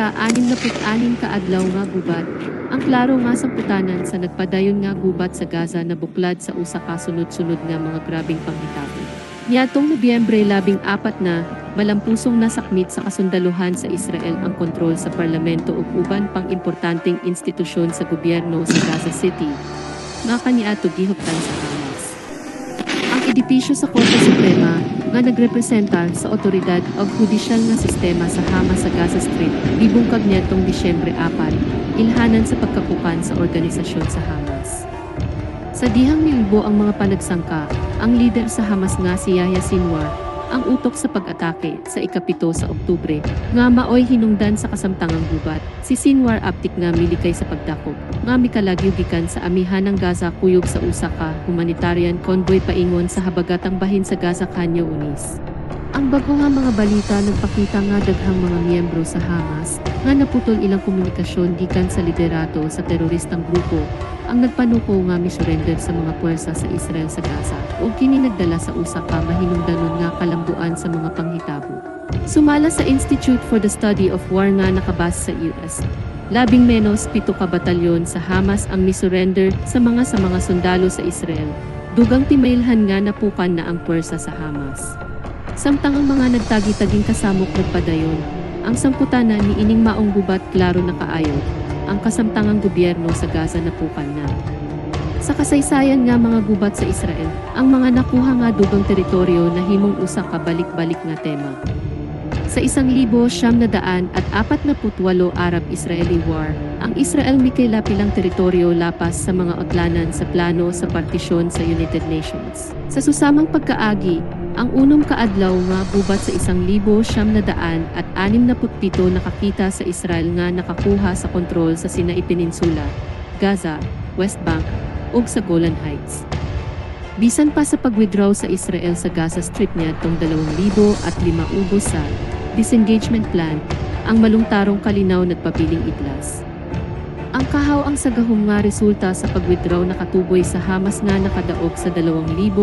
sa 66 ka adlaw nga gubat, ang klaro nga samputanan sa nagpadayon nga gubat sa Gaza na buklad sa usa ka sunod-sunod nga mga grabeng panghitabo. Niadtong Nobyembre 14 na, malampusong nasakmit sa kasundaluhan sa Israel ang kontrol sa parlamento ug uban pang importanteng institusyon sa gobyerno sa Gaza City, nga kaniadto gihuptan sa Hamas. Ang edipisyo sa Korte Suprema nga nagrepresentar sa otoridad ug hudisyal nga sistema sa Hamas sa Gaza Strip, gibungkag niadtong Disyembre 4, ilhanan sa pagkapukan sa organisasyon sa Hamas. Sa dihang milbo ang mga panagsangka, ang lider sa Hamas nga si Yahya Sinwar, ang utok sa pag-atake sa ikapito sa Oktubre, nga maoy hinungdan sa kasamtangang gubat. Si Sinwar aptik nga milikay sa pagdakop, nga mikalagyo gikan sa amihanang Gaza kuyog sa usa ka humanitarian convoy paingon sa habagatang bahin sa Gaza Khan Younis. Ang bago nga mga balita nagpakita nga daghang mga miyembro sa Hamas nga naputol ilang komunikasyon gikan sa liderato sa teroristang grupo ang nagpanuko nga misurrender sa mga puwersa sa Israel sa Gaza ug kini nagdala sa usa ka mahinungdanon nga kalambuan sa mga panghitabo. Sumala sa Institute for the Study of War nga nakabase sa US, labing menos 7 ka batalyon sa Hamas ang misurrender sa mga sundalo sa Israel, dugang timailhan nga napukan na ang puwersa sa Hamas. Samtang ang mga nagtagi-taging kasamok nagpadayon, ang samputanan ni ining maong gubat klaro na kaayo, ang kasamtangang gobyerno sa Gaza napukan na. Sa kasaysayan nga mga gubat sa Israel, ang mga nakuha nga dugang teritoryo na himong usa ka balik-balik nga tema. Sa 1948 Arab-Israeli War, ang Israel mikay lapilang teritoryo lapas sa mga utlanan sa plano sa partisyon sa United Nations. Sa susamang pagkaagi, ang unom kaadlaw nga gubat sa 1967 nakakita sa Israel nga nakakuha sa kontrol sa Sinai Peninsula, Gaza, West Bank, ug sa Golan Heights. Bisan pa sa pag-withdraw sa Israel sa Gaza Strip niadtong 2005 sa disengagement plan, ang malungtarong kalinaw nagpabiling idlas. Ang kahaw ang sagahong nga resulta sa pag-withdraw nakatuboy sa Hamas nga nakadaog sa 2006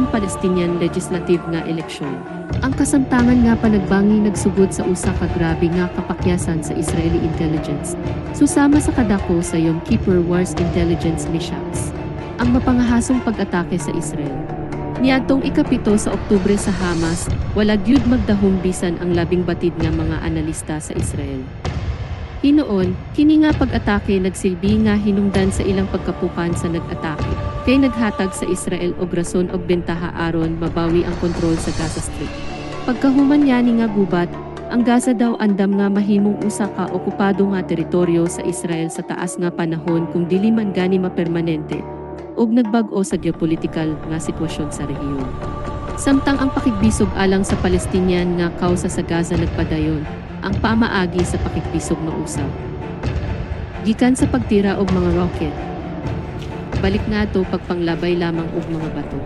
Palestinian legislative nga eleksyon. Ang kasamtangan nga panagbangi nagsugod sa usa ka grabe nga kapakyasan sa Israeli intelligence, susama sa kadako sa Yom Kippur Wars intelligence missions. Ang mapangahasong pag-atake sa Israel. Niadtong ikapito sa Oktubre sa Hamas, wala gyud magdahom bisan ang labing batid nga mga analista sa Israel. Hinoon, kini nga pag-atake nagsilbi nga hinungdan sa ilang pagkapukan sa nag-atake, kay naghatag sa Israel og rason og bentaha aron mabawi ang kontrol sa Gaza Strip. Pagkahuman yani nga gubat, ang Gaza daw andam nga mahimong usa ka okupado nga teritoryo sa Israel sa taas nga panahon kung dili man gani mapermanente, ug nagbag-o sa geopolitikal nga sitwasyon sa rehiyon. Samtang ang pakigbisog alang sa Palestinian nga kausa sa Gaza nagpadayon, ang pamaagi sa pakigbisog mausab. Gikan sa pagtira og mga rocket. Balik nato pagpanglabay lamang og mga bato.